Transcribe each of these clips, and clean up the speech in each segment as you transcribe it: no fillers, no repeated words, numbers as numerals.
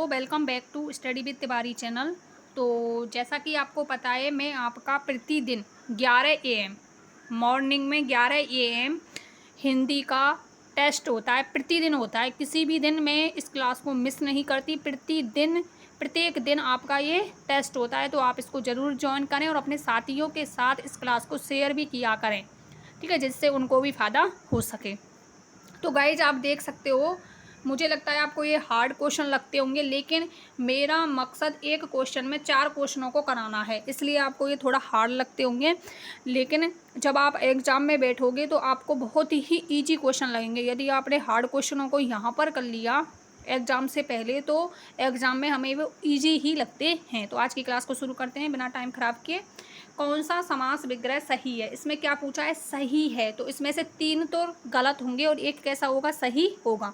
सबको welcome back to study with Tiwari channel. तो जैसा कि आपको पता है, मैं आपका प्रतिदिन 11 AM मॉर्निंग में 11 AM हिंदी का टेस्ट होता है। प्रतिदिन होता है, किसी भी दिन मैं इस क्लास को मिस नहीं करती। प्रतिदिन प्रत्येक दिन आपका ये टेस्ट होता है, तो आप इसको ज़रूर ज्वाइन करें और अपने साथियों के साथ इस क्लास को शेयर भी किया करें, ठीक है, जिससे उनको भी फ़ायदा हो सके। तो गाइज आप देख सकते हो, मुझे लगता है आपको ये हार्ड क्वेश्चन लगते होंगे, लेकिन मेरा मकसद एक क्वेश्चन में 4 क्वेश्चनों को कराना है, इसलिए आपको ये थोड़ा हार्ड लगते होंगे। लेकिन जब आप एग्ज़ाम में बैठोगे तो आपको बहुत ही इजी क्वेश्चन लगेंगे। यदि आपने हार्ड क्वेश्चनों को यहाँ पर कर लिया एग्ज़ाम से पहले, तो एग्ज़ाम में हमें वो ईजी ही लगते हैं। तो आज की क्लास को शुरू करते हैं बिना टाइम ख़राब किए। कौन सा समास विग्रह सही है? इसमें क्या पूछा है? सही है। तो इसमें से 3 तो गलत होंगे और एक कैसा होगा? सही होगा।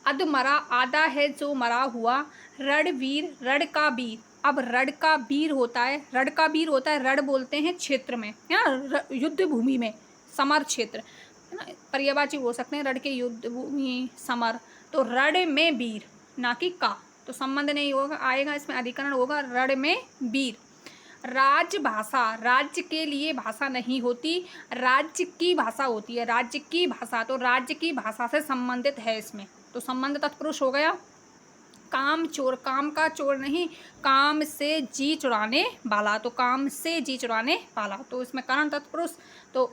अध मरा आधा है जो मरा हुआ, रणवीर रण का वीर। अब रण का वीर होता है, रण का वीर होता है, रण बोलते हैं क्षेत्र में, है ना, युद्ध भूमि में, समर क्षेत्र, है ना, पर्यायवाची हो सकते हैं, रण के युद्ध भूमि, समर। तो रण में वीर, ना कि का, तो संबंध नहीं होगा, आएगा इसमें अधिकरण होगा, रण में वीर। राजभाषा, राज्य के लिए भाषा नहीं होती, राज्य की भाषा होती है, राज्य की भाषा। तो राज्य की भाषा से संबंधित है इसमें, तो संबंध तत्पुरुष हो गया। काम चोर, काम का चोर नहीं, काम से जी चुराने वाला, तो काम से जी चुराने वाला, तो इसमें करण तत्पुरुष। तो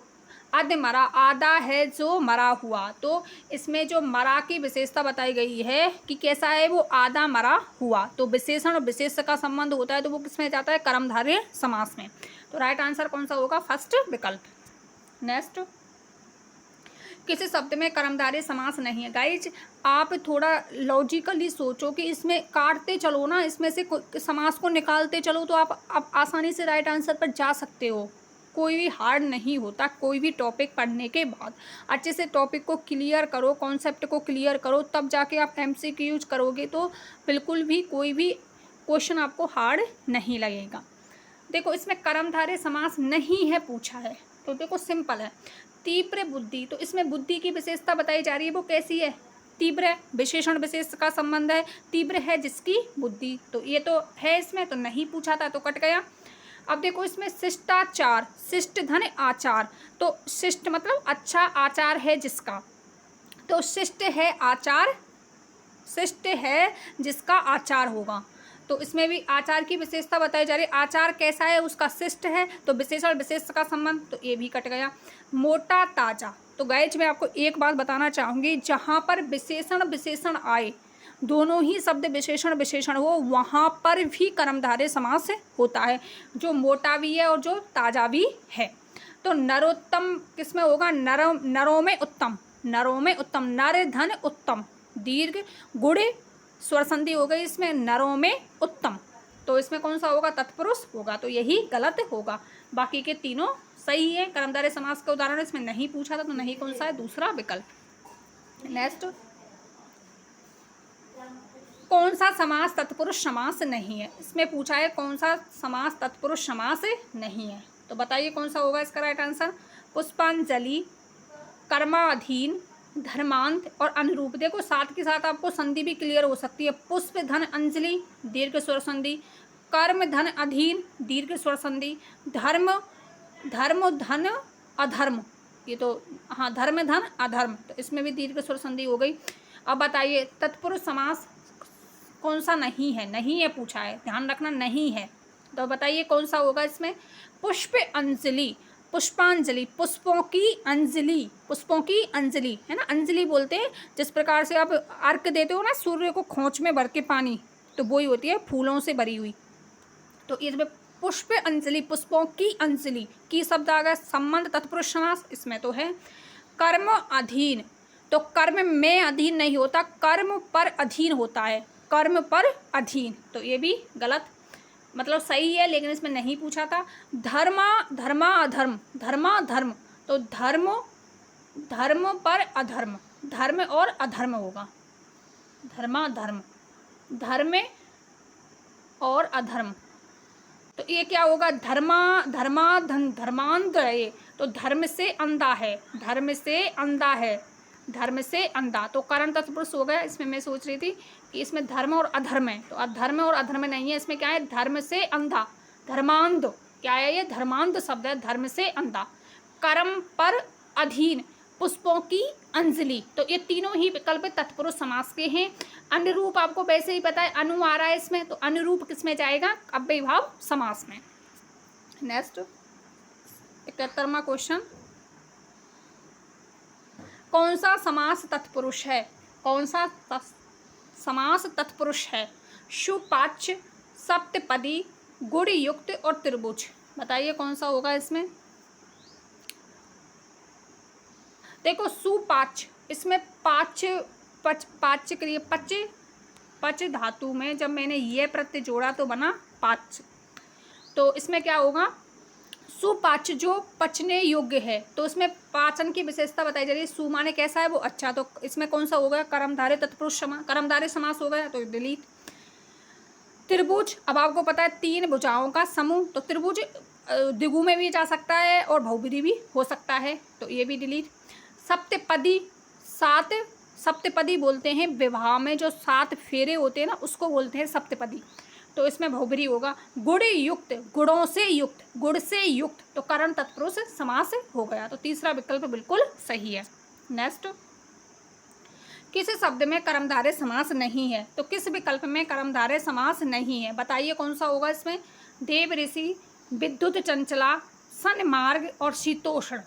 अध मरा, आधा है जो मरा हुआ, तो इसमें जो मरा की विशेषता बताई गई है कि कैसा है, वो आधा मरा हुआ। तो विशेषण और विशेष का संबंध होता है, तो वो किसमें जाता है? कर्मधारय समास में। तो राइट आंसर कौन सा होगा? फर्स्ट विकल्प। नेक्स्ट, किसी शब्द में कर्मधारय समास नहीं है। गाइज आप थोड़ा लॉजिकली सोचो कि इसमें काटते चलो ना, इसमें से समास को निकालते चलो, तो आप आसानी से राइट आंसर पर जा सकते हो। कोई भी हार्ड नहीं होता। कोई भी टॉपिक पढ़ने के बाद अच्छे से टॉपिक को क्लियर करो, कॉन्सेप्ट को क्लियर करो, तब जाके आप MCQ यूज करोगे, तो बिल्कुल भी कोई भी क्वेश्चन आपको हार्ड नहीं लगेगा। देखो इसमें कर्मधारय समास नहीं है पूछा है, तो देखो सिंपल है। तीव्र बुद्धि, तो इसमें बुद्धि की विशेषता बताई जा रही है, वो कैसी है? तीव्र है, विशेषण विशेष का संबंध है, तीव्र है जिसकी बुद्धि, तो ये तो है इसमें, तो नहीं पूछा था तो कट गया। अब देखो इसमें शिष्टाचार, शिष्ट धन आचार, तो शिष्ट मतलब अच्छा आचार है जिसका, तो शिष्ट है आचार, शिष्ट है जिसका आचार होगा। तो इसमें भी आचार की विशेषता बताई जा रही है, आचार कैसा है उसका, शिष्ट है, तो विशेषण विशेष का संबंध, तो ये भी कट गया। मोटा ताजा, तो गाइज मैं आपको एक बात बताना चाहूँगी, जहाँ पर विशेषण विशेषण आए, दोनों ही शब्द विशेषण विशेषण हो, वहाँ पर भी कर्मधारय समास होता है, जो मोटा भी है और जो ताजा भी है। तो नरोत्तम किसमें होगा? नरों में उत्तम, नरों में उत्तम, नर धन उत्तम, दीर्घ गुण स्वर संधि हो गई इसमें, नरों में उत्तम, तो इसमें कौन सा होगा? तत्पुरुष होगा, तो यही गलत होगा। बाकी के तीनों सही है। कर्मधारय समास का उदाहरण इसमें नहीं पूछा था, तो नहीं कौन सा है? दूसरा विकल्प। नेक्स्ट, कौन सा समास तत्पुरुष समास नहीं है? इसमें पूछा है कौन सा समास तत्पुरुष समास नहीं है, तो बताइए कौन सा होगा इसका राइट आंसर? पुष्पांजलि, कर्माधीन, धर्मांत और अनुरूप। देखो साथ के साथ आपको संधि भी क्लियर हो सकती है। पुष्प धन अंजलि, दीर्घ स्वर संधि, कर्म धन अधीन, दीर्घ स्वर संधि, धर्म धर्म धन अधर्म, ये तो हाँ, धर्म धन अधर्म, तो इसमें भी दीर्घ स्वर संधि हो गई। अब बताइए तत्पुरुष समास कौन सा नहीं है? नहीं है पूछा है, ध्यान रखना, नहीं है, तो बताइए कौन सा होगा इसमें? पुष्प अंजलि, पुष्पांजलि, पुष्पों की अंजलि, पुष्पों की अंजलि, है ना, अंजलि बोलते हैं जिस प्रकार से आप अर्घ देते हो ना सूर्य को खोंच में भर के पानी, तो वही होती है फूलों से भरी हुई। तो इसमें पुष्प अंजलि, पुष्पों की अंजलि, की शब्द आ गया, संबंध तत्पुरुष समास इसमें तो है। कर्म अधीन, तो कर्म में अधीन नहीं होता, कर्म पर अधीन होता है, कर्म पर अधीन, तो ये भी गलत, मतलब सही है लेकिन इसमें नहीं पूछा था। धर्मा धर्मा अधर्म, धर्मा धर्म, तो धर्म धर्म पर अधर्म, धर्म और अधर्म होगा, धर्मा धर्म, धर्म और अधर्म, तो ये क्या होगा? धर्मा धर्मा धन धर्मांध है, तो धर्म से अंधा है, धर्म से अंधा है, धर्म से अंधा, तो करण तत्पुरुष हो गया। इसमें मैं सोच रही थी कि इसमें धर्म और अधर्म है, तो अधर्म और अधर्म नहीं है, इसमें क्या है, धर्म से अंधा, धर्मांध, क्या है ये, धर्मांध शब्द है, धर्म से अंधा। कर्म पर अधीन, पुष्पों की अंजलि, तो ये तीनों ही विकल्प तत्पुरुष समास के हैं। अनुरूप आपको वैसे ही पता है, अनु आ रहा है इसमें, तो अनुरूप किसमें जाएगा, अव्ययीभाव समास में। नेक्स्ट 71वां क्वेश्चन, कौन सा समास तत्पुरुष है, कौन सा समास तत्पुरुष है, सुपाच्य, सप्तपदी, गुण युक्त और त्रिभुज, बताइए कौन सा होगा इसमें। देखो सुपाच्य, इसमें पाच्य पाच्य क्रिया, पच धातु में जब मैंने ये प्रत्यय जोड़ा तो बना पाच्य, तो इसमें क्या होगा, सुपाच्य जो पचने योग्य है, तो इसमें पाचन की विशेषता बताई जा रही है। सु माने कैसा है, वो अच्छा, तो इसमें कौन सा हो गया, कर्मधारय तत्पुरुष समास, कर्मधारय समास हो गया, तो डिलीट। त्रिभुज, अब आपको पता है 3 भुजाओं का समूह, तो त्रिभुज द्विगु में भी जा सकता है और बहुविधि भी हो सकता है, तो ये भी डिलीट। सप्तपदी, 7 सप्तपदी बोलते हैं विवाह में जो 7 फेरे होते हैं ना, उसको बोलते हैं सप्तपदी, तो इसमें बहुब्री होगा। गुण युक्त, गुणों से युक्त, गुण से युक्त, तो करण तत्पुरुष समास हो गया, तो तीसरा विकल्प बिल्कुल सही है। नेक्स्ट, किस शब्द में कर्मधारय समास नहीं है, तो किस विकल्प में कर्मधारय समास नहीं है, बताइए कौन सा होगा इसमें। देव ऋषि, विद्युत चंचला, सन्मार्ग और शीतोष्ण,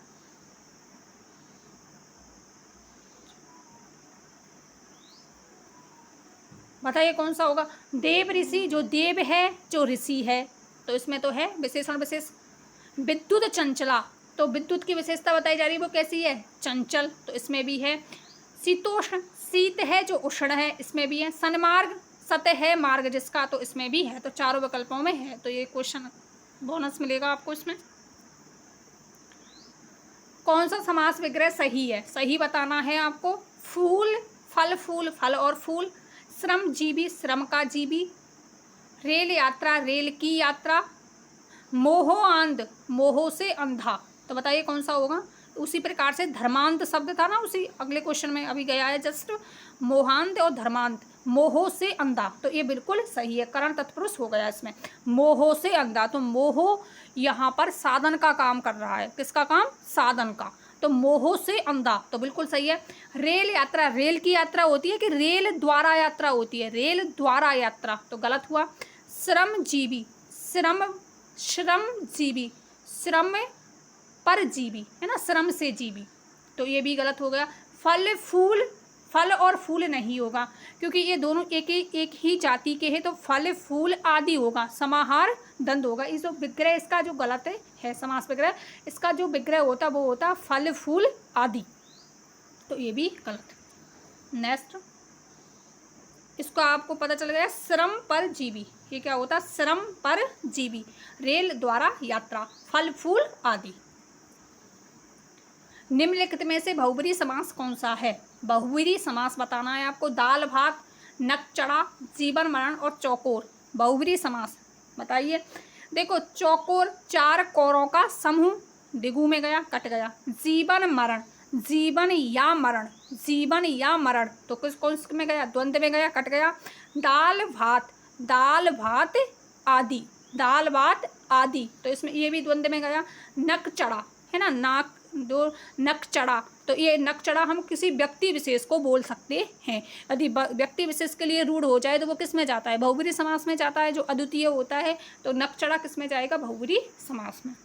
बताइए कौन सा होगा। देव ऋषि, जो देव है, जो ऋषि है, तो इसमें तो है विशेषण विशेष। विद्युत चंचला, तो विद्युत की विशेषता बताई जा रही है, वो कैसी है, चंचल, तो इसमें भी है। शीतोष्ण, शीत है जो उष्ण है, इसमें भी है। सन्मार्ग, सतह है मार्ग जिसका, तो इसमें भी है, तो चारों विकल्पों में है, तो ये क्वेश्चन बोनस मिलेगा आपको इसमें। कौन सा समास विग्रह सही है, सही बताना है आपको। फूल, फल, फूल, फल और फूल। श्रम जीवी, श्रम का जीवी। रेल यात्रा, रेल की यात्रा। मोहो आंध, मोहो से अंधा, तो बताइए कौन सा होगा। उसी प्रकार से धर्मांत शब्द था ना, उसी अगले क्वेश्चन में अभी गया है जस्ट, मोहांत और धर्मांत, मोहो से अंधा, तो ये बिल्कुल सही है, करण तत्पुरुष हो गया इसमें। मोहो से अंधा, तो मोहो यहाँ पर साधन का काम कर रहा है, किसका काम, साधन का, तो मोहो से अंधा, तो बिल्कुल सही है। रेल यात्रा, रेल की यात्रा होती है कि रेल द्वारा यात्रा होती है, रेल द्वारा यात्रा, तो गलत हुआ। श्रम जीवी, श्रम, श्रम जीवी, श्रम पर जीवी है ना, श्रम से जीवी, तो ये भी गलत हो गया। फल फूल, फल और फूल नहीं होगा, क्योंकि ये दोनों एक ही जाति के हैं, तो फल फूल आदि होगा, समाहार दंड होगा। इस जो विग्रह इसका जो गलत है समास विग्रह, इसका जो विग्रह होता वो होता फल फूल आदि, तो ये भी गलत। नेक्स्ट, इसको आपको पता चल गया, श्रम पर जीवी, ये क्या होता, श्रम पर जीवी, रेल द्वारा यात्रा, फल फूल आदि। निम्नलिखित में से बहुब्री समास कौन सा है, बहुब्री समास बताना है आपको। दाल भात, नक चढ़ा, जीवन मरण और चौकोर, बहुब्री समास बताइए। देखो चौकोर, 4 कोरों का समूह, दिगु में गया, कट गया। जीवन मरण, जीवन या मरण, जीवन या मरण, तो किस कौन में गया, द्वंद्व में गया, कट गया। दाल भात, दाल भात आदि, दाल भात आदि, तो इसमें ये भी द्वंद्व में गया। नक चढ़ा है ना, नाक दो, नक चढ़ा, तो ये नक चढ़ा हम किसी व्यक्ति विशेष को बोल सकते हैं। यदि व्यक्ति विशेष के लिए रूढ़ हो जाए तो वो किस में जाता है, बहुब्री समास में जाता है, जो अद्वितीय होता है, तो नक चढ़ा किस में जाएगा, बहुब्री समास में।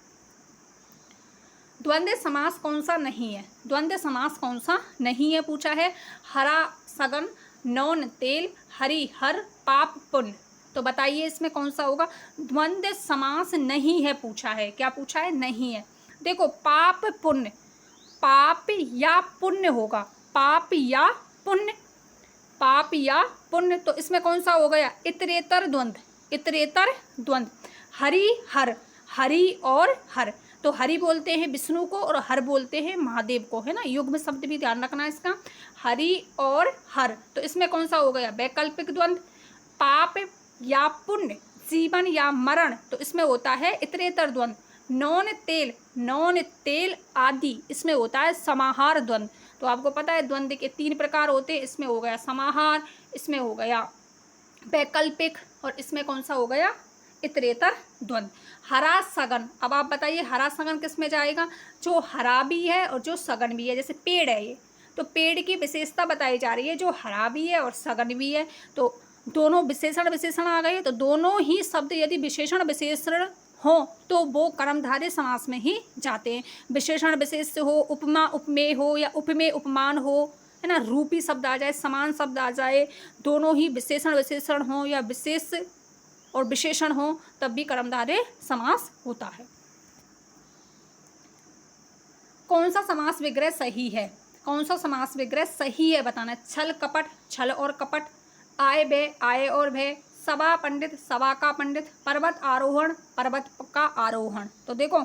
द्वंद्व समास कौन सा नहीं है, द्वंद्व समास कौन सा नहीं है पूछा है। हरा सगन, नौन तेल, हरि हर, पाप पुण्य, तो बताइए इसमें कौन सा होगा। द्वंद्व समास नहीं है पूछा है, क्या पूछा है, नहीं है। देखो पाप पुण्य, पाप या पुण्य होगा, पाप या पुण्य, पाप या पुण्य, तो इसमें कौन सा हो गया, इतरेतर द्वंद्व, इतरेतर द्वंद्व। हरि हर, हरि और हर, तो हरि बोलते हैं विष्णु को और हर बोलते हैं महादेव को, है ना, युग्म शब्द भी ध्यान रखना है इसका, हरि और हर, तो इसमें कौन सा हो गया, वैकल्पिक द्वंद्व। पाप या पुण्य, जीवन या मरण, तो इसमें होता है इतरेतर द्वंद्व। नौन तेल, नौन तेल आदि, इसमें होता है समाहार द्वंद्व। तो आपको पता है द्वंद्व के 3 प्रकार होते हैं, इसमें हो गया समाहार, इसमें हो गया वैकल्पिक, और इसमें कौन सा हो गया, इतरेतर द्वंद। हरा सघन, अब आप बताइए हरा सघन किस में जाएगा, जो हरा भी है और जो सघन भी है। जैसे पेड़ है ये, तो पेड़ की विशेषता बताई जा रही है, जो हरा भी है और सघन भी है, तो दोनों विशेषण विशेषण आ गए। तो दोनों ही शब्द यदि विशेषण विशेषण हो तो वो कर्मधारय समास में ही जाते हैं। विशेषण विशेष हो, उपमा उपमेय हो या उपमेय उपमान हो, है ना, रूपी शब्द आ जाए, समान शब्द आ जाए, दोनों ही विशेषण विशेषण हो या विशेष और विशेषण हो, तब भी कर्मधारय समास होता है। कौन सा समास विग्रह सही है, कौन सा समास विग्रह सही है बताना। छल कपट, छल और कपट, आय व्यय, आय और व्यय, सभा पंडित, सभा का पंडित, पर्वत आरोहण, पर्वत का आरोहण। तो देखो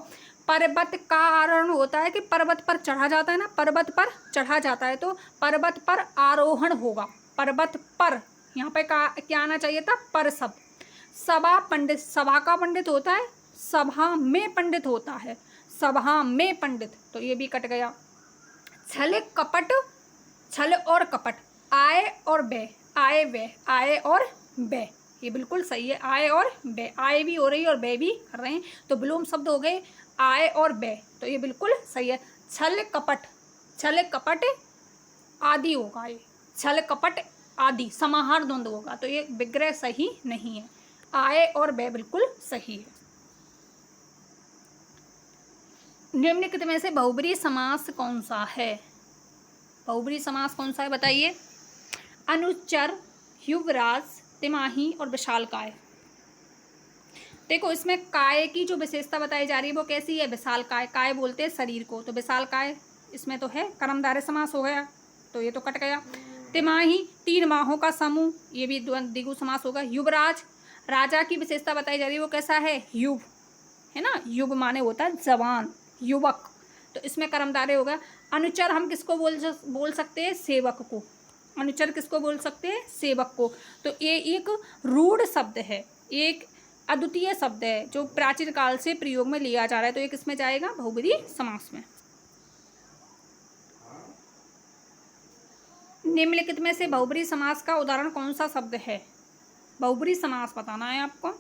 पर्वत का आरोहण होता है कि पर्वत पर चढ़ा जाता है ना, पर्वत पर चढ़ा जाता है, तो पर्वत पर आरोहण होगा, पर्वत पर, यहाँ पे क्या आना चाहिए था, पर शब्द। सभा पंडित, सभा का पंडित होता है, सभा में पंडित होता है, सभा में पंडित, तो ये भी कट गया। छल कपट, छल और कपट, आय और व्यय, आय व्यय, आय और व्यय, ये बिल्कुल सही है। आय और व्यय, आय भी हो रही है और व्यय भी कर रहे हैं, तो विलोम शब्द हो गए आय और व्यय, तो ये बिल्कुल सही है। छल कपट, छल कपट आदि होगा, ये छल कपट आदि समाहार द्वंद होगा, तो ये विग्रह सही नहीं है। आय और व्यय बिल्कुल सही है। निम्नलिखित में से बहुब्रीहि समास कौन सा है, बहुब्रीहि समास कौन सा है बताइए। अनुचर, युवराज, तिमाही और विशालकाय। देखो इसमें काय की जो विशेषता बताई जा रही है वो कैसी है, विशालकाय, काय बोलते हैं शरीर को, तो विशालकाय इसमें तो है, कर्मधारय समास हो गया, तो ये तो कट गया। तिमाही, 3 माहों का समूह, ये भी द्विगु समास होगा। युवराज, राजा की विशेषता बताई जा रही है वो कैसा है, युव, है ना, युव माने होता है जवान, युवक, तो इसमें कर्मधारय होगा। अनुचर हम किसको बोल सकते हैं, सेवक को, अनुचर किसको बोल सकते हैं, सेवक को, तो ये एक रूढ़ शब्द है, एक अद्वितीय शब्द है जो प्राचीन काल से प्रयोग में लिया जा रहा है, तो ये किसमें जाएगा, बहुब्रीहि समास में। निम्नलिखित में से बहुब्रीहि समास का उदाहरण कौन सा शब्द है, बहुब्रीहि समास बताना है आपको।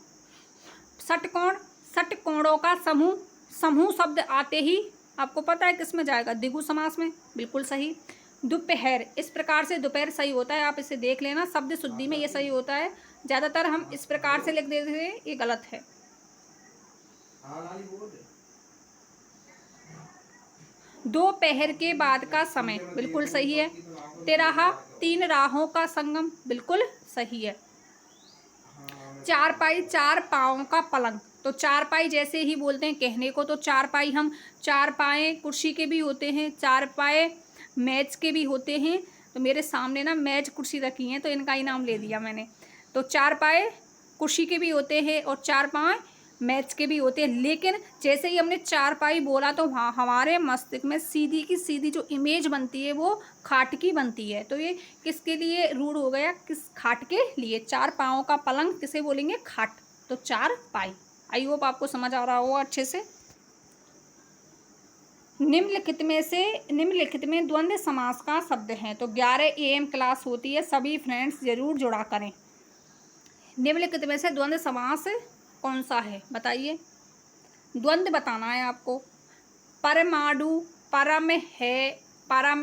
षटकोण, षटकोणों का समूह, समूह शब्द आते ही आपको पता है किसमें जाएगा, द्विगु समास में, बिल्कुल सही। दोपहर, इस प्रकार से दोपहर सही होता है, आप इसे देख लेना, शब्द शुद्धि में ये सही होता है, ज़्यादातर हम इस प्रकार से लिख देते हैं, ये गलत है। दोपहर के बाद का समय, बिल्कुल सही है। तिराहा, 3 राहों का संगम, बिल्कुल सही है। चारपाई, 4 पाँवों का पलंग, तो चारपाई जैसे ही बोलते हैं कहने को, तो चारपाई हम, 4 पाए कुर्सी के भी होते हैं, 4 पाए मेज के भी होते हैं, तो मेरे सामने ना मेज कुर्सी रखी हैं तो इनका ही नाम ले दिया मैंने, तो 4 पाए कुर्सी के भी होते हैं और 4 पाए मेज के भी होते हैं, लेकिन जैसे ही हमने 4 पाई बोला तो हमारे मस्तिष्क में सीधी की सीधी जो इमेज बनती है वो खाट की बनती है, तो ये किसके लिए रूढ़ हो गया, किस खाट के लिए, 4 पाँवों का पलंग किसे बोलेंगे, खाट, तो 4 पाई। आई होप आपको समझ आ रहा होगा अच्छे से। निम्नलिखित में द्वंद्व समास का शब्द है, तो 11 AM क्लास होती है, सभी फ्रेंड्स जरूर जुड़ा करें। निम्नलिखित में से द्वंद्व समास कौन सा है बताइए, द्वंद्व बताना है आपको। परमाणु, परम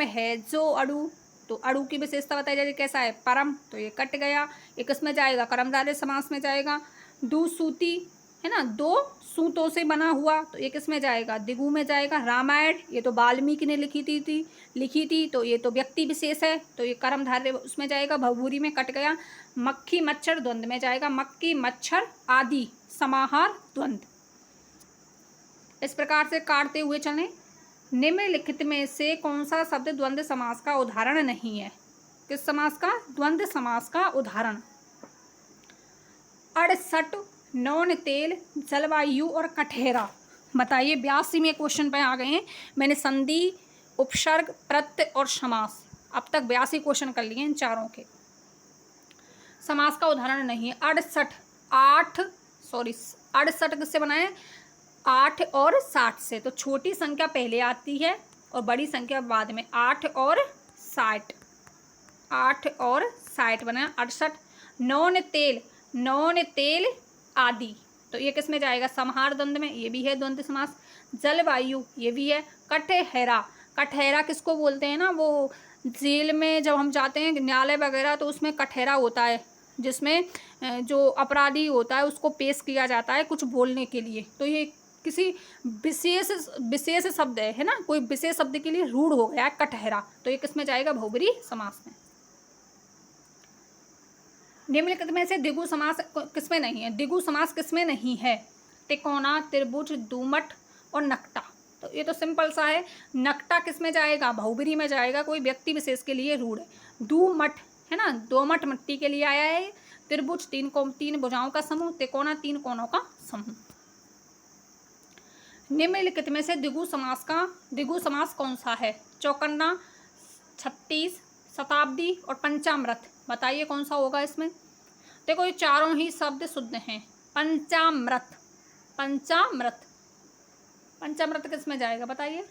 है जो अणु, तो अणु की विशेषता बताई जा रही है कैसा है, परम, तो ये कट गया, ये किसमें जाएगा, कर्मधारय समास में जाएगा। दुसूती, है ना, 2 सूतों से बना हुआ, तो ये किसमें जाएगा, द्विगु में जाएगा। रामायण, ये तो वाल्मीकि ने लिखी थी, तो ये तो व्यक्ति विशेष है, तो ये कर्मधारय उसमें जाएगा, बहुब्रीहि में कट गया। मक्खी मच्छर द्वंद्व में जाएगा, मक्खी मच्छर आदि समाहार द्वंद्व। इस प्रकार से काटते हुए चलें। निम्नलिखित में से कौन सा शब्द द्वंद्व समास का उदाहरण नहीं है, किस समास का, द्वंद्व समास का उदाहरण। 68, नौन तेल, जलवायु और कठेरा, बताइए 82वें क्वेश्चन पे आ गए हैं। मैंने संधि, उपसर्ग, प्रत्यय और समास अब तक 82 क्वेश्चन कर लिए इन चारों के। समास का उदाहरण नहीं है। 68 किससे बनाए, 8 और 60 से, तो छोटी संख्या पहले आती है और बड़ी संख्या बाद में। 8 और 60, 8 और 60 बना 68। नौन तेल आदि, तो ये किस में जाएगा? समाहार द्वंद्व में, ये भी है द्वंद्व समास। जलवायु, ये भी है। कठहरा, कठहरा किसको बोलते हैं ना, वो जेल में जब हम जाते हैं न्यायालय वगैरह तो उसमें कठहरा होता है, जिसमें जो अपराधी होता है उसको पेश किया जाता है कुछ बोलने के लिए। तो ये किसी विशेष शब्द है ना, कोई विशेष शब्द के लिए रूढ़ हो गया है कठहरा, तो ये किस में जाएगा? बहुब्रीहि समास में। निम्नलिखित में से द्विगु समास किसमें नहीं है? द्विगु समास किसमें नहीं है? तिकोना, त्रिभुज, दुमट और नक्टा। तो ये तो सिंपल सा है। नक्टा किस में जाएगा? बहुब्रीहि में जाएगा, कोई व्यक्ति विशेष के लिए रूढ़ है। दुमट है ना, दोमट मिट्टी के लिए आया है। त्रिभुज तीन भुजाओं का समूह, तिकोना 3 कोनों का समूह। निम्नलिखित में से द्विगु समास कौन सा है? चौकन्ना, 36, शताब्दी और पंचामृत। बताइए कौन सा होगा इसमें? देखो ये चारों ही शब्द शुद्ध हैं। पंचामृत किस में जाएगा? बताइए।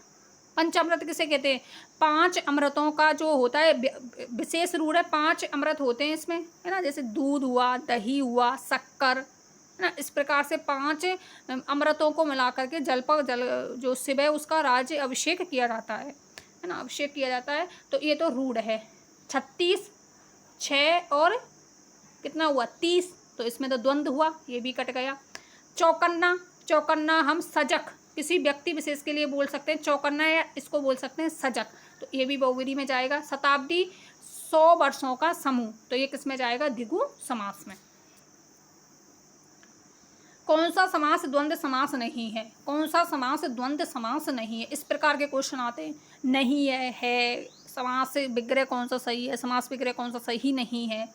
पंचामृत किसे कहते हैं? 5 अमृतों का जो होता है विशेष रूढ़ है। 5 अमृत होते हैं इसमें, है ना, जैसे दूध हुआ, दही हुआ, शक्कर, है ना, इस प्रकार से 5 अमृतों को मिलाकर के जल जो शिव है उसका राज्य अभिषेक किया जाता है ना, अभिषेक किया जाता है। तो ये तो रूढ़ है। 36, 6 और कितना हुआ? 30, तो इसमें तो द्वंद्व हुआ, ये भी कट गया। चौकन्ना हम सजक किसी व्यक्ति विशेष के लिए बोल सकते हैं चौकन्ना, या इसको बोल सकते हैं सजक, तो ये भी बहुब्रीहि में जाएगा। शताब्दी 100 वर्षों का समूह, तो ये किस में जाएगा? द्विगु समास में। कौन सा समास द्वंद्व समास नहीं है? कौन सा समास द्वंद्व समास नहीं है? इस प्रकार के क्वेश्चन आते हैं। नहीं है समास विग्रह कौन सा सही है, समास विग्रह कौन सा सही नहीं है।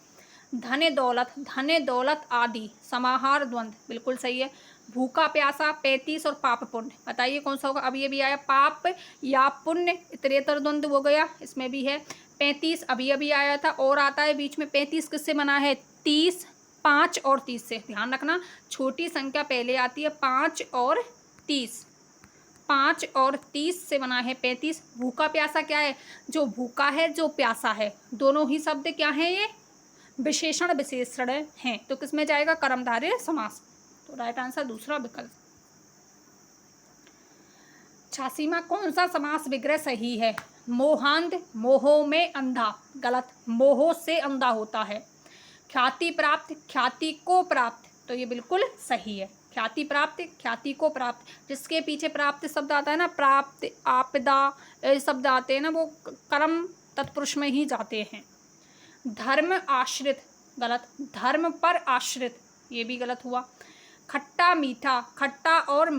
धन दौलत आदि, समाहार द्वंद्व, बिल्कुल सही है। भूखा प्यासा, 35 और पाप पुण्य, बताइए कौन सा होगा? अभी भी आया पाप या पुण्य, इतरेतर द्वंद्व हो गया, इसमें भी है। 35 अभी आया था, और आता है बीच में। 35 किससे बना है? 30, 5 और 30 से। ध्यान रखना, छोटी संख्या पहले आती है, 5 और 30। 5 और 30 से बना है 35। भूखा प्यासा क्या है? जो भूखा है, जो प्यासा है, दोनों ही शब्द क्या है? ये विशेषण हैं। तो किसमें जाएगा? कर्मधारय समास। तो राइट आंसर दूसरा विकल्प। 86वां कौन सा समास विग्रह सही है? मोहांध, मोहो में अंधा, गलत, मोहो से अंधा होता है। ख्याति प्राप्त, ख्याति को प्राप्त, तो ये बिल्कुल सही है। ख्याति प्राप्त, ख्याति को प्राप्त, जिसके पीछे प्राप्त शब्द आता है ना, प्राप्त, आपदा, शब्द आते हैं ना, वो कर्म तत्पुरुष में ही जाते हैं। धर्म आश्रित, गलत, धर्म पर आश्रित, ये भी गलत हुआ। खट्टा मीठा, खट्टा और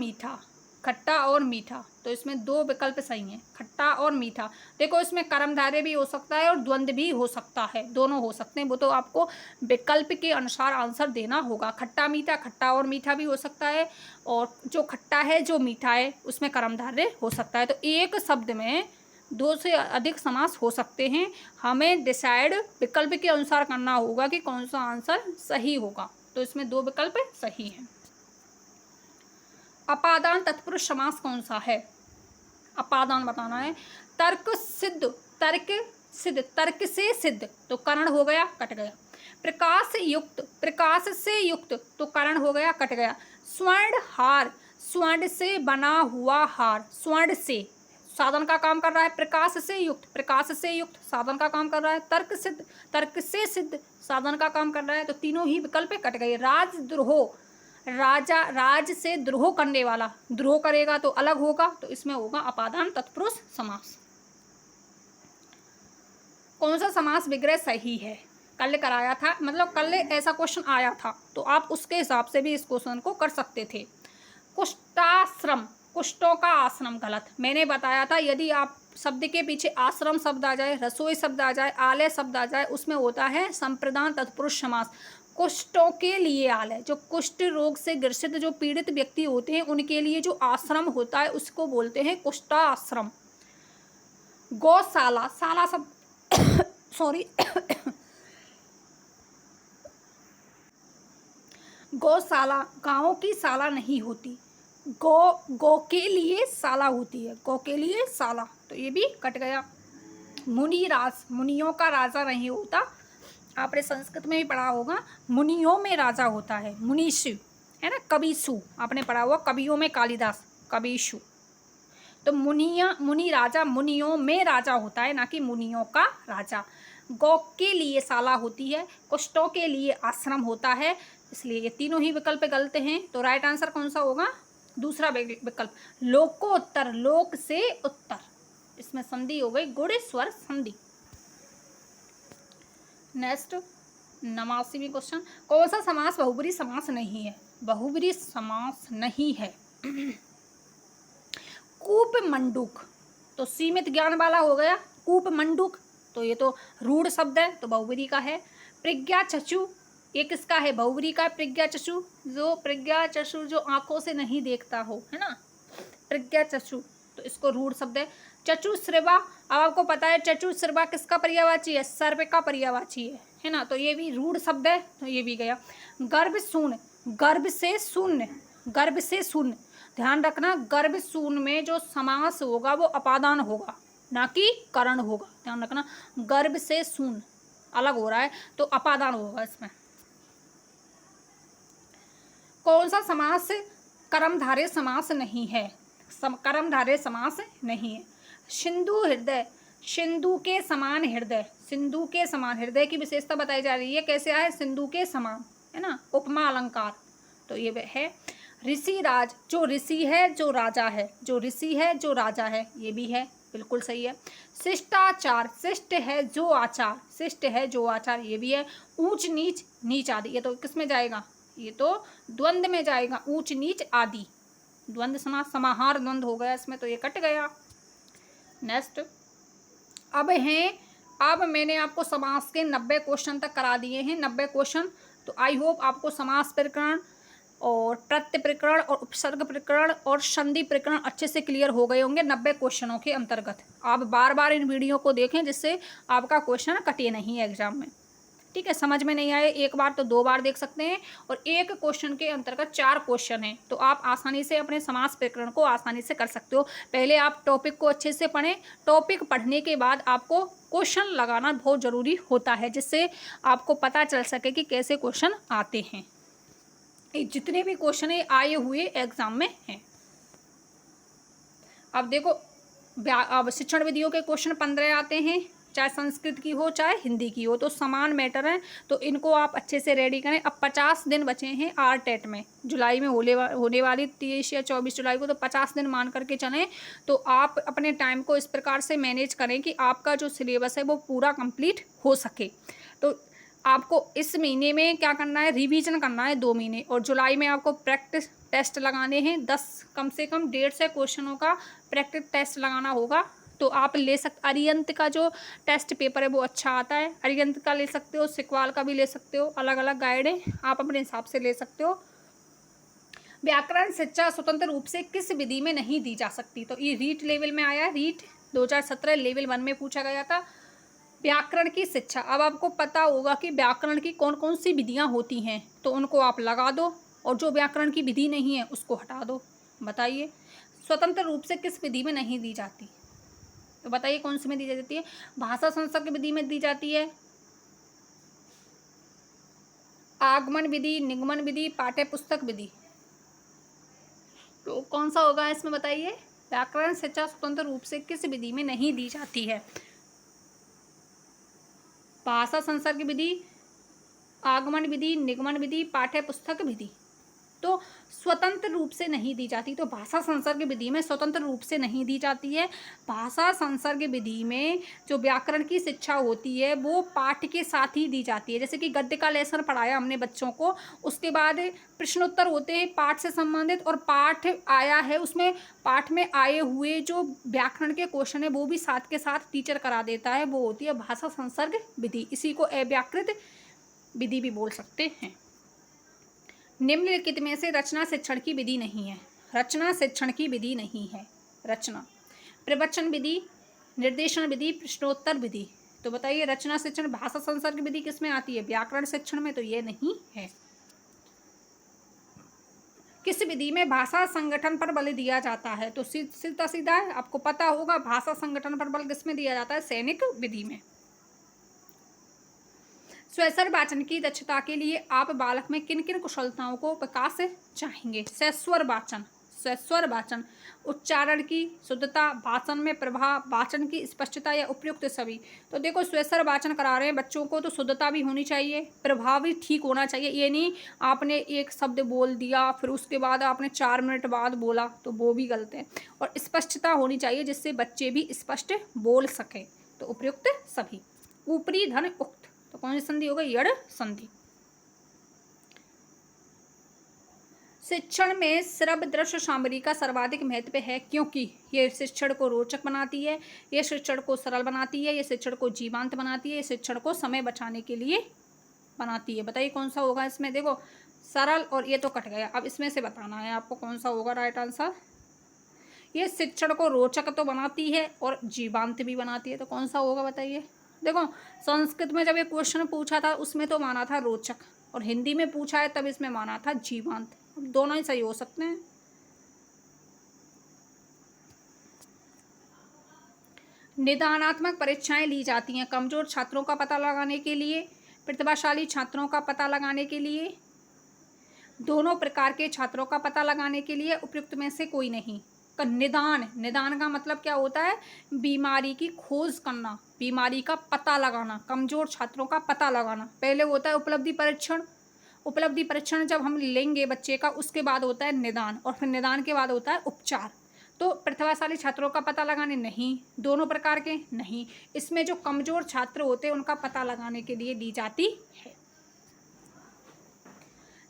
मीठा, तो इसमें 2 विकल्प सही हैं, खट्टा और मीठा। देखो इसमें कर्मधारय भी हो सकता है और द्वंद्व भी हो सकता है, दोनों हो सकते हैं, वो तो आपको विकल्प के अनुसार आंसर देना होगा। खट्टा मीठा, खट्टा और मीठा भी हो सकता है, और जो खट्टा है जो मीठा है उसमें कर्मधारय हो सकता है। तो एक शब्द में 2 से अधिक समास हो सकते हैं। हमें डिसाइड विकल्प के अनुसार करना होगा कि कौन सा आंसर सही होगा। तो इसमें 2 विकल्प सही हैं। अपादान तत्पुरुष समास कौन सा है? अपादान बताना है। तर्क से सिद्ध, तो करण हो गया, कट गया। प्रकाश से युक्त, तो करण हो गया, कट गया। स्वर्ण हार, स्वर्ण से बना हुआ हार, स्वर्ण से साधन का काम कर रहा है। प्रकाश से युक्त साधन का काम कर रहा है। तर्क से सिद्ध साधन का काम कर रहा है। तो तीनों ही विकल्प कट गए। राजद्रोह, राज से द्रोह करने वाला, द्रोह करेगा तो अलग होगा, तो इसमें होगा अपादान तत्पुरुष समास। कौन सा समास विग्रह सही है? कल कराया था, मतलब कल ऐसा क्वेश्चन आया था, तो आप उसके हिसाब से भी इस क्वेश्चन को कर सकते थे। कुष्ठाश्रम, कुष्ठों का आश्रम, गलत। मैंने बताया था यदि आप शब्द के पीछे आश्रम शब्द आ जाए, रसोई शब्द आ जाए, आलय शब्द आ जाए, उसमें होता है संप्रदान तत्पुरुष समास। कुष्ठों के लिए आलय, जो कुष्ठ रोग से ग्रसित जो पीड़ित व्यक्ति होते हैं उनके लिए जो आश्रम होता है उसको बोलते हैं कुष्ठाश्रम। गौशाला, शाला शब्द सॉरी गौशाला, गाँव की शाला नहीं होती, गौ के लिए शाला होती है, गौ के लिए शाला, तो ये भी कट गया। मुनिराज, मुनियों का राजा नहीं होता, आपने संस्कृत में भी पढ़ा होगा, मुनियों में राजा होता है, मुनीषु है ना, कबीसु आपने पढ़ा हुआ, कवियों में कालिदास, कबीशु। तो मुनि राजा मुनियों में राजा होता है, ना कि मुनियों का राजा। गौ के लिए शाला होती है, कुष्ठों के लिए आश्रम होता है, इसलिए ये तीनों ही विकल्प गलत हैं। तो राइट आंसर कौन सा होगा? दूसरा विकल्प, लोकोत्तर, लोक से उत्तर, इसमें संधि हो गई गुण स्वर संधि। नेक्स्ट 89वां क्वेश्चन, कौन सा समास बहुब्रीहि समास नहीं है? बहुब्रीहि समास नहीं है कूप मंडूक, तो सीमित ज्ञान वाला हो गया। कूप मंडूक तो ये तो रूढ़ शब्द है, तो बहुब्रीहि का है। प्रज्ञा चक्षु, ये किसका है? बहुब्रीहि का। प्रज्ञा चक्षु, प्रज्ञा चक्षु जो आंखों से नहीं देखता हो, है ना, प्रज्ञा चक्षु, तो इसको रूढ़ शब्द है। चक्षुश्रवा, अब आपको पता है चक्षुश्रवा किसका पर्यायवाची है? सर्व का पर्यायवाची है ना, तो ये भी रूढ़ शब्द है, तो ये भी गया। गर्भ शून्य, गर्भ से शून्य, गर्भ से शून्य, ध्यान रखना गर्भ शून्य में जो समास होगा वो अपादान होगा, ना कि करण होगा, ध्यान रखना। गर्भ से शून्य अलग हो रहा है, तो अपादान होगा इसमें। कौन सा समास कर्मधारय समास नहीं है? कर्मधारय समास नहीं है। सिंधु हृदय, सिंधु के समान हृदय, सिंधु के समान हृदय की विशेषता बताई जा रही है, कैसे आए? सिंधु के समान, है ना, उपमा अलंकार, तो ये है। ऋषि राज, जो ऋषि है जो राजा है, जो ऋषि है जो राजा है, ये भी है, बिल्कुल सही है। शिष्टाचार, शिष्ट है जो आचार, शिष्ट है जो आचार, ये भी है। ऊंच नीच, नीच आदि, ये तो किस में जाएगा? ये तो द्वंद्व में जाएगा, ऊंच नीच आदि, द्वंद्व समास, समाहार द्वंद्व हो गया इसमें, तो ये कट गया। नेक्स्ट अब मैंने आपको समास के 90 क्वेश्चन तक करा दिए हैं, 90 क्वेश्चन। तो आई होप आपको समास प्रकरण और प्रत्यय प्रकरण और उपसर्ग प्रकरण और संधि प्रकरण अच्छे से क्लियर हो गए होंगे 90 क्वेश्चनों के अंतर्गत। आप बार बार इन वीडियो को देखें जिससे आपका क्वेश्चन कटे नहीं एग्जाम में, ठीक है। समझ में नहीं आए एक बार तो 2 बार देख सकते हैं, और एक क्वेश्चन के अंतर्गत 4 क्वेश्चन हैं, तो आप आसानी से अपने समास प्रकरण को आसानी से कर सकते हो। पहले आप टॉपिक को अच्छे से पढ़ें, टॉपिक पढ़ने के बाद आपको क्वेश्चन लगाना बहुत ज़रूरी होता है, जिससे आपको पता चल सके कि कैसे क्वेश्चन आते हैं। जितने भी क्वेश्चन आए हुए एग्जाम में हैं। अब देखो, अब शिक्षण विधियों के क्वेश्चन 15 आते हैं, चाहे संस्कृत की हो चाहे हिंदी की हो, तो समान मैटर है, तो इनको आप अच्छे से रेडी करें। अब 50 दिन बचे हैं आरटेट में, जुलाई में होने वाली 23 या 24 जुलाई को, तो 50 दिन मान करके चलें। तो आप अपने टाइम को इस प्रकार से मैनेज करें कि आपका जो सिलेबस है वो पूरा कंप्लीट हो सके। तो आपको इस महीने में क्या करना है? रिवीजन करना है 2 महीने, और जुलाई में आपको प्रैक्टिस टेस्ट लगाने हैं 10, कम से कम 150 क्वेश्चनों का प्रैक्टिस टेस्ट लगाना होगा। तो आप ले सकते, अरिहंत का जो टेस्ट पेपर है वो अच्छा आता है, अरिहंत का ले सकते हो, सिकवाल का भी ले सकते हो, अलग अलग गाइड है, आप अपने हिसाब से ले सकते हो। व्याकरण शिक्षा स्वतंत्र रूप से किस विधि में नहीं दी जा सकती? तो ये रीट लेवल में आया, रीट 2017 लेवल 1 में पूछा गया था। व्याकरण की शिक्षा, अब आपको पता होगा कि व्याकरण की कौन कौन सी विधियां होती हैं, तो उनको आप लगा दो, और जो व्याकरण की विधि नहीं है उसको हटा दो। बताइए, स्वतंत्र रूप से किस विधि में नहीं दी जाती? तो बताइए कौन सी में दी जाती है? भाषा संसर्ग विधि में दी जाती है, आगमन विधि, निगमन विधि, पाठ्य पुस्तक विधि, तो कौन सा होगा इसमें बताइए? व्याकरण शिक्षा स्वतंत्र रूप से किस विधि में नहीं दी जाती है? भाषा संसर्ग विधि, आगमन विधि, निगमन विधि, पाठ्य पुस्तक विधि, तो स्वतंत्र रूप से नहीं दी जाती। तो भाषा संसर्ग विधि में स्वतंत्र रूप से नहीं दी जाती है। भाषा संसर्ग विधि में जो व्याकरण की शिक्षा होती है वो पाठ के साथ ही दी जाती है। जैसे कि गद्य का लेसन पढ़ाया हमने बच्चों को, उसके बाद प्रश्नोत्तर होते हैं पाठ से संबंधित, और पाठ आया है उसमें पाठ में आए हुए जो व्याकरण के क्वेश्चन है वो भी साथ के साथ टीचर करा देता है, वो होती है भाषा संसर्ग विधि। इसी को अव्याकृत विधि भी बोल सकते हैं। निम्नलिखित में से रचना शिक्षण की विधि नहीं है। रचना शिक्षण की विधि नहीं है। रचना, प्रवचन विधि, निर्देशन विधि, प्रश्नोत्तर विधि, तो बताइए रचना शिक्षण, भाषा संसर्ग विधि किस में आती है? व्याकरण शिक्षण में, तो ये नहीं है। किस विधि में भाषा संगठन पर बल दिया जाता है? तो सीधा सीधा है, आपको पता होगा भाषा संगठन पर बल किस में दिया जाता है? सैनिक विधि में। स्वैच्छर वाचन की दक्षता के लिए आप बालक में किन किन कुशलताओं को विकास चाहेंगे? स्वैच्छर वाचन, स्वैच्छर वाचन, उच्चारण की शुद्धता, भाषण में प्रभाव, वाचन की स्पष्टता या उपयुक्त सभी। तो देखो, स्वैच्छर वाचन करा रहे हैं बच्चों को तो शुद्धता भी होनी चाहिए, प्रभाव भी ठीक होना चाहिए। ये नहीं आपने एक शब्द बोल दिया फिर उसके बाद आपने 4 मिनट बाद बोला, तो वो भी गलत है। और स्पष्टता होनी चाहिए जिससे बच्चे भी स्पष्ट बोल सकें। तो उपयुक्त सभी। ऊपरी धन उक्त, तो कौन सी संधि हो गई? यड़ संधि। शिक्षण में श्रव्य दृश्य सामग्री का सर्वाधिक महत्व है क्योंकि ये शिक्षण को रोचक बनाती है, ये शिक्षण को सरल बनाती है, ये शिक्षण को जीवंत बनाती है, ये शिक्षण को समय बचाने के लिए बनाती है। बताइए कौन सा होगा इसमें? देखो, सरल और ये तो कट गया, अब इसमें से बताना है आपको कौन सा होगा राइट आंसर। ये शिक्षण को रोचक तो बनाती है और जीवंत भी बनाती है, तो कौन सा होगा बताइए। देखो, संस्कृत में जब ये क्वेश्चन पूछा था उसमें तो माना था रोचक, और हिंदी में पूछा है तब इसमें माना था जीवंत। दोनों ही सही हो सकते हैं। निदानात्मक परीक्षाएं ली जाती हैं कमजोर छात्रों का पता लगाने के लिए, प्रतिभाशाली छात्रों का पता लगाने के लिए, दोनों प्रकार के छात्रों का पता लगाने के लिए, उपयुक्त में से कोई नहीं। निदान, निदान का मतलब क्या होता है? बीमारी की खोज करना, बीमारी का पता लगाना, कमजोर छात्रों का पता लगाना। पहले होता है उपलब्धि परीक्षण, उपलब्धि परीक्षण जब हम लेंगे बच्चे का उसके बाद होता है निदान, और फिर निदान के बाद होता है उपचार। तो प्रतिभाशाली छात्रों का पता लगाने नहीं, दोनों प्रकार के नहीं, इसमें जो कमजोर छात्र होते हैं उनका पता लगाने के लिए दी जाती है।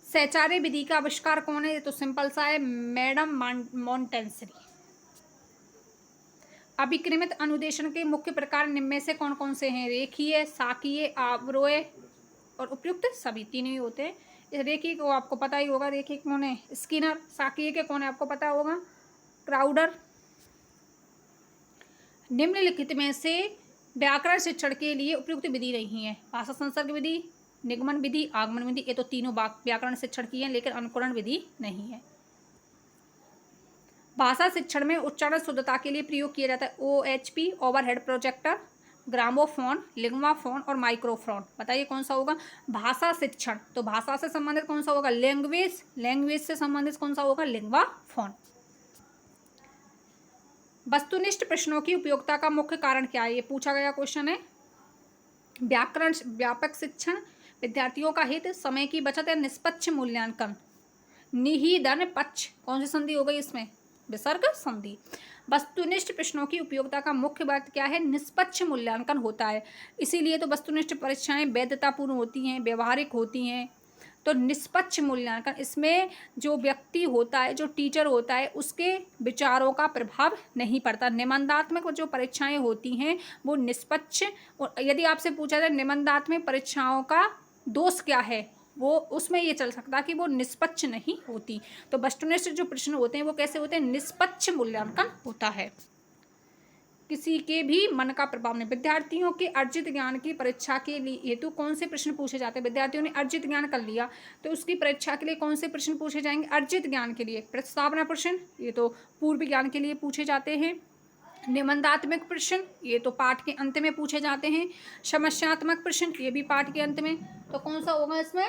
सहचार्य विधि का आविष्कार कौन है? तो सिंपल सा है, मैडम मॉन्टेसरी। अभिक्रमित अनुदेशन के मुख्य प्रकार निम्न में से कौन कौन से हैं? रेखीय, साकीय, अवरोह और उपयुक्त सभी। तीनों ही होते हैं। रेखीय को आपको पता ही होगा, रेखीय कौन है? स्किनर। साकीय के कौन है? आपको पता होगा, क्राउडर। निम्नलिखित में से व्याकरण शिक्षण के लिए उपयुक्त विधि नहीं है? भाषा संसर्ग विधि, निगमन विधि, आगमन विधि। ये तो तीनों व्याकरण शिक्षण की हैं लेकिन अनुकरण विधि नहीं है। भाषा शिक्षण में उच्चारण शुद्धता के लिए प्रयोग किया जाता है OHP, overhead projector, gramophone, Linguaphone और माइक्रोफोन। बताइए कौन सा होगा? भाषा शिक्षण, तो भाषा से संबंधित कौन सा होगा? लैंग्वेज, लैंग्वेज से संबंधित कौन सा होगा? लिंग्वाफोन। वस्तुनिष्ठ प्रश्नों की उपयोगिता का मुख्य कारण क्या है? ये पूछा गया क्वेश्चन है। व्याकरण व्यापक शिक्षण, विद्यार्थियों का हित, समय की बचत या निष्पक्ष मूल्यांकन। निहिदन पक्ष, कौन सी संधि हो गई इसमें? विसर्ग संधि। वस्तुनिष्ठ प्रश्नों की उपयोगिता का मुख्य अर्थ क्या है? निष्पक्ष मूल्यांकन होता है, इसीलिए तो वस्तुनिष्ठ परीक्षाएं वैधतापूर्ण होती हैं, व्यवहारिक होती हैं। तो निष्पक्ष मूल्यांकन, इसमें जो व्यक्ति होता है, जो टीचर होता है, उसके विचारों का प्रभाव नहीं पड़ता। निबंधात्मक जो परीक्षाएं होती हैं वो निष्पक्ष, और यदि आपसे पूछा जाए निबंधात्मक परीक्षाओं का दोष क्या है, वो उसमें ये चल सकता है कि वो निष्पक्ष नहीं होती। तो वस्तुनिष्ठ जो प्रश्न होते हैं वो कैसे होते हैं? निष्पक्ष मूल्यांकन होता है, किसी के भी मन का प्रभाव नहीं। विद्यार्थियों के अर्जित ज्ञान की परीक्षा के लिए हेतु कौन से प्रश्न पूछे जाते हैं? विद्यार्थियों ने अर्जित ज्ञान कर लिया तो उसकी परीक्षा के लिए कौन से प्रश्न पूछे जाएंगे? अर्जित ज्ञान के लिए प्रस्तावना प्रश्न, ये तो पूर्व ज्ञान के लिए पूछे जाते हैं। निबंधात्मक प्रश्न, ये तो पाठ के अंत में पूछे जाते हैं। समस्यात्मक प्रश्न, ये भी पाठ के अंत में। तो कौन सा होगा इसमें?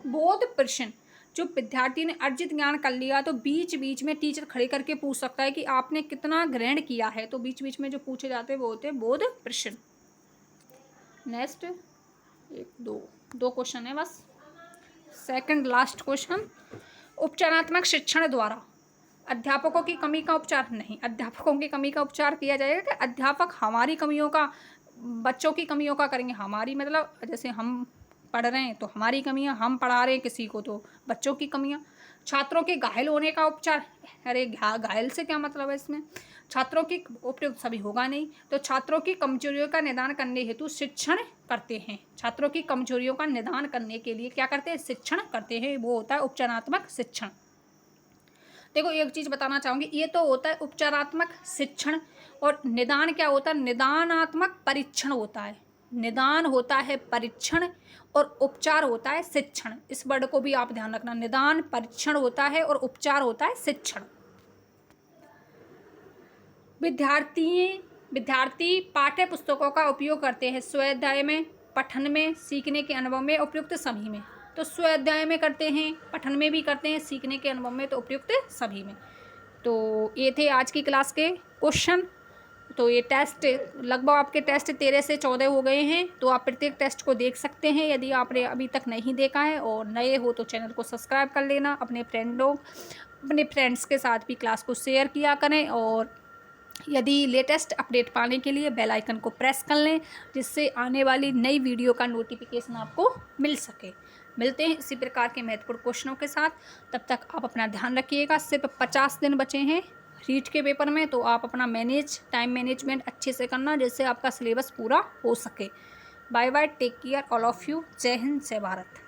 बोध प्रश्न। जो विद्यार्थी ने अर्जित ज्ञान कर लिया तो बीच बीच में टीचर खड़े करके पूछ सकता है कि आपने कितना ग्रहण किया है, तो बीच बीच में जो पूछे जाते हैं वो होते हैं बोध प्रश्न। नेक्स्ट, एक दो क्वेश्चन है बस, सेकंड लास्ट क्वेश्चन। उपचारात्मक शिक्षण द्वारा अध्यापकों की कमी का उपचार नहीं, अध्यापकों की कमी का उपचार किया जाएगा कि अध्यापक हमारी कमियों का, बच्चों की कमियों का करेंगे। हमारी मतलब जैसे हम पढ़ रहे हैं तो हमारी कमियां, हम पढ़ा रहे हैं किसी को तो बच्चों की कमियां। छात्रों के घायल होने का उपचार, अरे घायल से क्या मतलब है इसमें? छात्रों की उपयुक्त सभी होगा नहीं, तो छात्रों की कमजोरियों का निदान करने हेतु शिक्षण करते हैं। छात्रों की कमजोरियों का निदान करने के लिए क्या करते हैं? शिक्षण करते हैं, वो होता है उपचारात्मक शिक्षण। देखो एक चीज़ बताना चाहूँगी, ये तो होता है उपचारात्मक शिक्षण, और निदान क्या होता है? निदानात्मक परीक्षण होता है। निदान होता है परीक्षण और उपचार होता है शिक्षण। इस वर्ड को भी आप ध्यान रखना, निदान परीक्षण होता है और उपचार होता है शिक्षण। विद्यार्थी पाठ्य पुस्तकों का उपयोग करते हैं स्वाध्याय में, पठन में, सीखने के अनुभव में, उपयुक्त सभी में। तो स्वाध्याय में करते हैं, पठन में भी करते हैं, सीखने के अनुभव में तो उपयुक्त सभी में। तो ये थे आज की क्लास के क्वेश्चन। तो ये टेस्ट लगभग आपके टेस्ट 13 से 14 हो गए हैं। तो आप प्रत्येक टेस्ट को देख सकते हैं यदि आपने अभी तक नहीं देखा है, और नए हो तो चैनल को सब्सक्राइब कर लेना। अपने फ्रेंड्स के साथ भी क्लास को शेयर किया करें, और यदि लेटेस्ट अपडेट पाने के लिए बेल आइकन को प्रेस कर लें, जिससे आने वाली नई वीडियो का नोटिफिकेशन आपको मिल सके। मिलते हैं इसी प्रकार के महत्वपूर्ण क्वेश्चनों के साथ। तब तक आप अपना ध्यान रखिएगा। सिर्फ 50 दिन बचे हैं रीट के पेपर में, तो आप अपना टाइम मैनेजमेंट अच्छे से करना, जिससे आपका सिलेबस पूरा हो सके। Bye bye, take care all of you. जय हिंद, जय भारत।